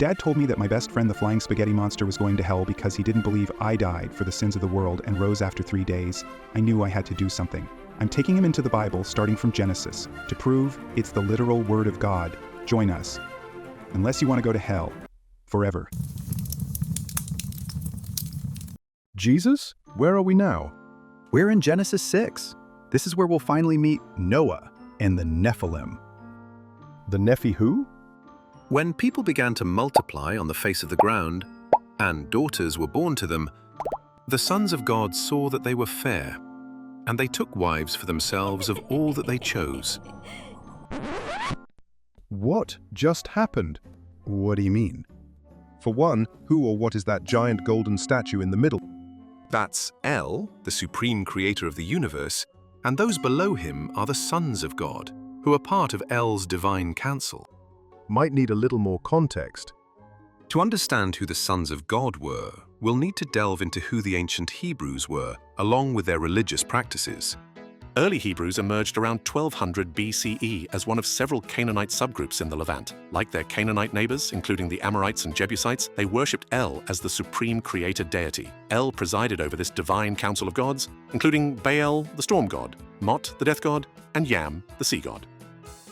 Dad told me that my best friend the flying spaghetti monster was going to hell because he didn't believe I died for the sins of the world and rose after 3 days, I knew I had to do something. I'm taking him into the Bible, starting from Genesis, to prove it's the literal Word of God. Join us. Unless you want to go to hell. Forever. Jesus? Where are we now? We're in Genesis 6. This is where we'll finally meet Noah and the Nephilim. The Nephi who? When people began to multiply on the face of the ground, and daughters were born to them, the sons of God saw that they were fair, and they took wives for themselves of all that they chose. What just happened? What do you mean? For one, who or what is that giant golden statue in the middle? That's El, the supreme creator of the universe, and those below him are the sons of God, who are part of El's divine council. Might need a little more context. To understand who the sons of God were, we'll need to delve into who the ancient Hebrews were, along with their religious practices. Early Hebrews emerged around 1200 BCE as one of several Canaanite subgroups in the Levant. Like their Canaanite neighbors, including the Amorites and Jebusites, they worshipped El as the supreme creator deity. El presided over this divine council of gods, including Baal, the storm god, Mot, the death god, and Yam, the sea god.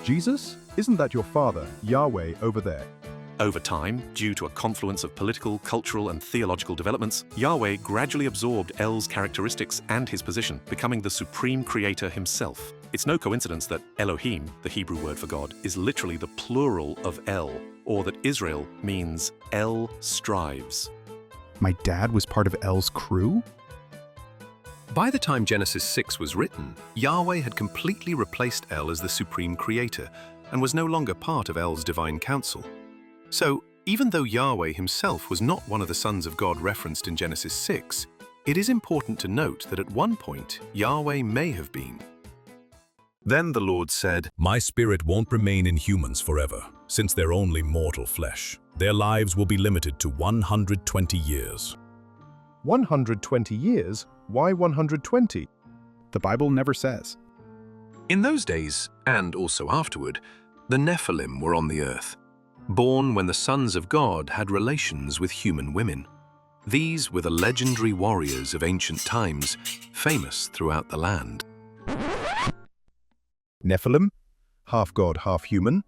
Jesus? Isn't that your father, Yahweh, over there? Over time, due to a confluence of political, cultural, and theological developments, Yahweh gradually absorbed El's characteristics and his position, becoming the supreme creator himself. It's no coincidence that Elohim, the Hebrew word for God, is literally the plural of El, or that Israel means El strives. My dad was part of El's crew? By the time Genesis 6 was written, Yahweh had completely replaced El as the supreme creator and was no longer part of El's divine council. So, even though Yahweh himself was not one of the sons of God referenced in Genesis 6, it is important to note that at one point, Yahweh may have been. Then the Lord said, "My spirit won't remain in humans forever, since they're only mortal flesh. Their lives will be limited to 120 years. 120 years? Why 120? The Bible never says. In those days, and also afterward, the Nephilim were on the earth, born when the sons of God had relations with human women. These were the legendary warriors of ancient times, famous throughout the land. Nephilim? Half god, half human?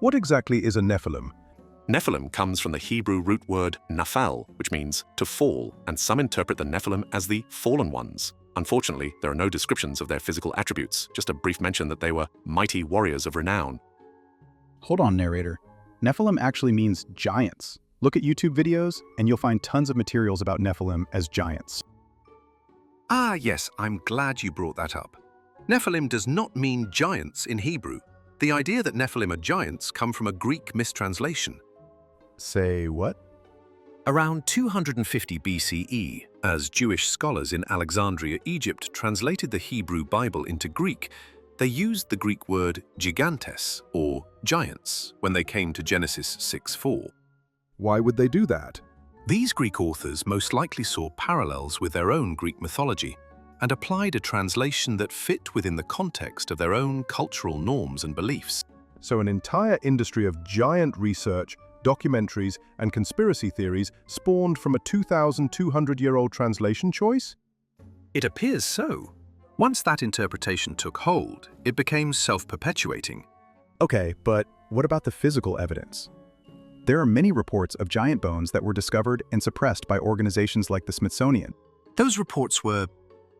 What exactly is a Nephilim? Nephilim comes from the Hebrew root word naphal, which means to fall, and some interpret the Nephilim as the fallen ones. Unfortunately, there are no descriptions of their physical attributes, just a brief mention that they were mighty warriors of renown. Hold on, narrator. Nephilim actually means giants. Look at YouTube videos, and you'll find tons of materials about Nephilim as giants. Ah, yes, I'm glad you brought that up. Nephilim does not mean giants in Hebrew. The idea that Nephilim are giants come from a Greek mistranslation. Say what? Around 250 BCE, as Jewish scholars in Alexandria, Egypt translated the Hebrew Bible into Greek, they used the Greek word gigantes, or giants, when they came to Genesis 6:4. Why would they do that? These Greek authors most likely saw parallels with their own Greek mythology and applied a translation that fit within the context of their own cultural norms and beliefs. So an entire industry of giant research, documentaries, and conspiracy theories spawned from a 2,200-year-old translation choice? It appears so. Once that interpretation took hold, it became self-perpetuating. Okay, but what about the physical evidence? There are many reports of giant bones that were discovered and suppressed by organizations like the Smithsonian. Those reports were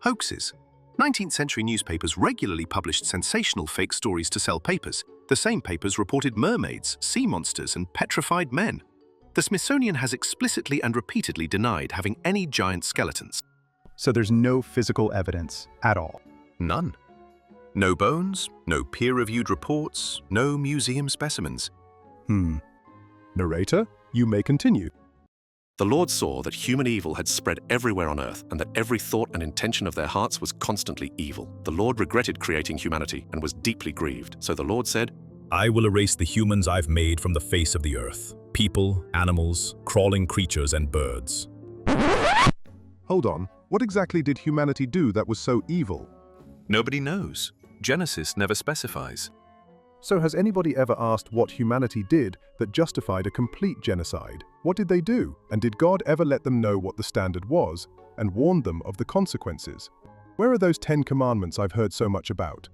hoaxes. 19th century newspapers regularly published sensational fake stories to sell papers. The same papers reported mermaids, sea monsters, and petrified men. The Smithsonian has explicitly and repeatedly denied having any giant skeletons. So there's no physical evidence at all. None. No bones, no peer-reviewed reports, no museum specimens. Narrator, you may continue. The Lord saw that human evil had spread everywhere on earth and that every thought and intention of their hearts was constantly evil. The Lord regretted creating humanity and was deeply grieved. So the Lord said, I will erase the humans I've made from the face of the earth. People, animals, crawling creatures, and birds. Hold on, what exactly did humanity do that was so evil? Nobody knows. Genesis never specifies. So has anybody ever asked what humanity did that justified a complete genocide? What did they do? And did God ever let them know what the standard was and warned them of the consequences? Where are those 10 commandments I've heard so much about?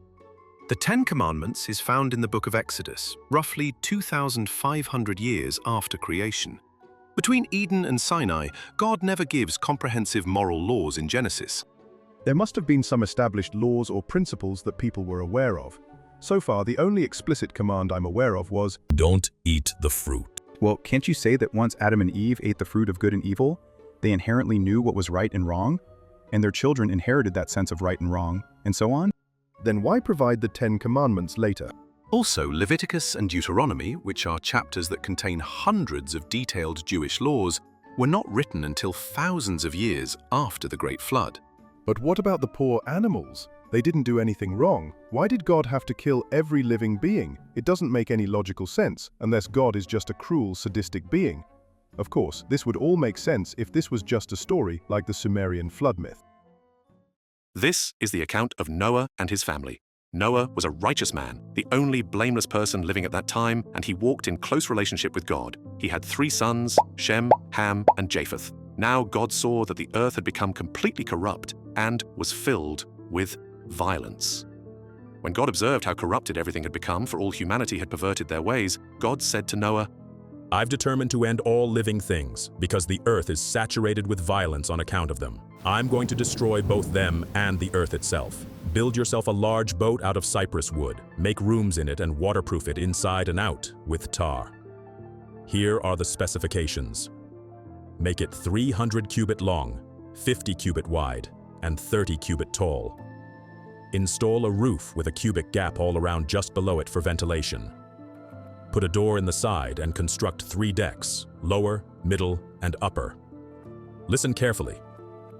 The Ten Commandments is found in the book of Exodus, roughly 2,500 years after creation. Between Eden and Sinai, God never gives comprehensive moral laws in Genesis. There must have been some established laws or principles that people were aware of. So far, the only explicit command I'm aware of was, Don't eat the fruit. Well, can't you say that once Adam and Eve ate the fruit of good and evil, they inherently knew what was right and wrong, and their children inherited that sense of right and wrong, and so on? then why provide the 10 Commandments later? Also, Leviticus and Deuteronomy, which are chapters that contain hundreds of detailed Jewish laws, were not written until thousands of years after the Great Flood. But what about the poor animals? They didn't do anything wrong. Why did God have to kill every living being? It doesn't make any logical sense, unless God is just a cruel, sadistic being. Of course, this would all make sense if this was just a story like the Sumerian flood myth. This is the account of Noah and his family. Noah was a righteous man, the only blameless person living at that time, and he walked in close relationship with God. He had 3 sons, Shem, Ham, and Japheth. Now God saw that the earth had become completely corrupt and was filled with violence. When God observed how corrupted everything had become, for all humanity had perverted their ways, God said to Noah, I've determined to end all living things, because the earth is saturated with violence on account of them. I'm going to destroy both them and the earth itself. Build yourself a large boat out of cypress wood. Make rooms in it and waterproof it inside and out with tar. Here are the specifications. Make it 300 cubit long, 50 cubit wide, and 30 cubit tall. Install a roof with a cubic gap all around just below it for ventilation. Put a door in the side and construct 3 decks, lower, middle, and upper. Listen carefully.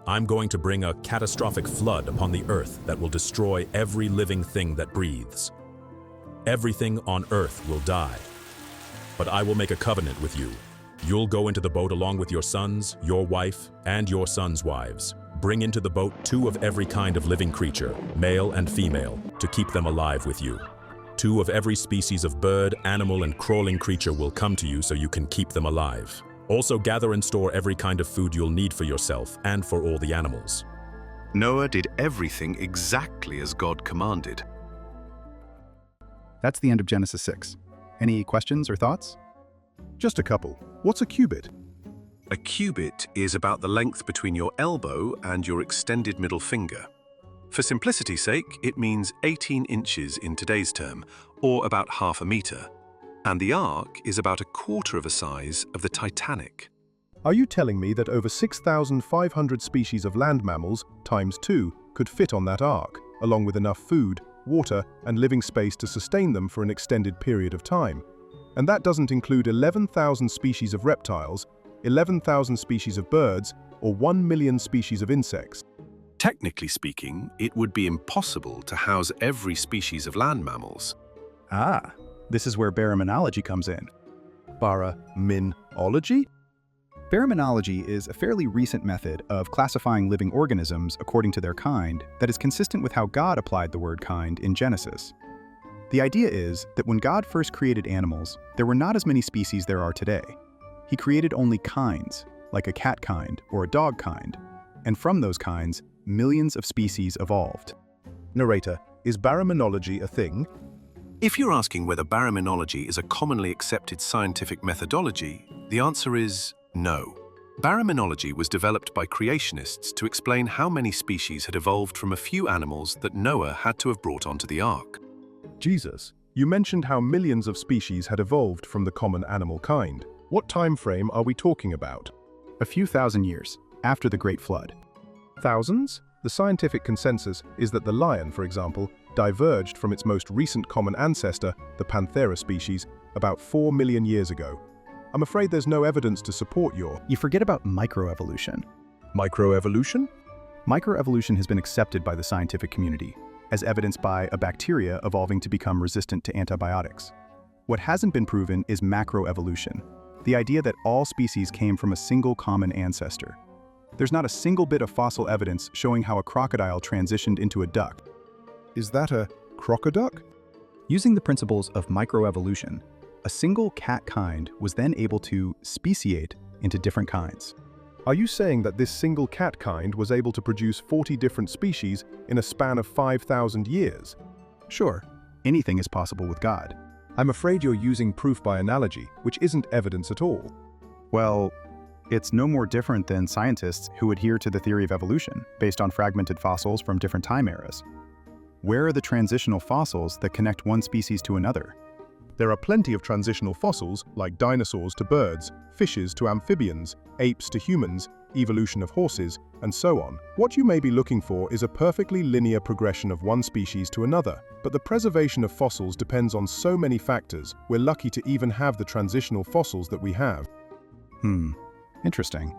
I'm going to bring a catastrophic flood upon the earth that will destroy every living thing that breathes. Everything on earth will die. But I will make a covenant with you. You'll go into the boat along with your sons, your wife, and your sons' wives. Bring into the boat 2 of every kind of living creature, male and female, to keep them alive with you. 2 of every species of bird, animal, and crawling creature will come to you so you can keep them alive. Also gather and store every kind of food you'll need for yourself and for all the animals. Noah did everything exactly as God commanded. That's the end of Genesis 6. Any questions or thoughts? Just a couple. What's a cubit? A cubit is about the length between your elbow and your extended middle finger. For simplicity's sake, it means 18 inches in today's term, or about half a meter. And the Ark is about a quarter of a size of the Titanic. Are you telling me that over 6,500 species of land mammals, times 2, could fit on that Ark, along with enough food, water, and living space to sustain them for an extended period of time? And that doesn't include 11,000 species of reptiles, 11,000 species of birds, or 1 million species of insects. Technically speaking, it would be impossible to house every species of land mammals. Ah, this is where baraminology comes in. Baraminology? Baraminology is a fairly recent method of classifying living organisms according to their kind that is consistent with how God applied the word kind in Genesis. The idea is that when God first created animals, there were not as many species there are today. He created only kinds, like a cat kind or a dog kind, and from those kinds, millions of species evolved. Narrator, is baraminology a thing? If you're asking whether baraminology is a commonly accepted scientific methodology, the answer is no. Baraminology was developed by creationists to explain how many species had evolved from a few animals that Noah had to have brought onto the Ark. Jesus, you mentioned how millions of species had evolved from the common animal kind. What time frame are we talking about? A few thousand years after the Great Flood. Thousands? The scientific consensus is that the lion, for example, diverged from its most recent common ancestor, the Panthera species, about 4 million years ago. I'm afraid there's no evidence to support your... You forget about microevolution. Microevolution? Microevolution has been accepted by the scientific community, as evidenced by a bacteria evolving to become resistant to antibiotics. What hasn't been proven is macroevolution, the idea that all species came from a single common ancestor. There's not a single bit of fossil evidence showing how a crocodile transitioned into a duck. Is that a crocoduck? Using the principles of microevolution, a single cat kind was then able to speciate into different kinds. Are you saying that this single cat kind was able to produce 40 different species in a span of 5,000 years? Sure, anything is possible with God. I'm afraid you're using proof by analogy, which isn't evidence at all. Well, it's no more different than scientists who adhere to the theory of evolution based on fragmented fossils from different time eras. Where are the transitional fossils that connect one species to another? There are plenty of transitional fossils, like dinosaurs to birds, fishes to amphibians, apes to humans, evolution of horses, and so on. What you may be looking for is a perfectly linear progression of one species to another, but the preservation of fossils depends on so many factors. We're lucky to even have the transitional fossils that we have. Interesting.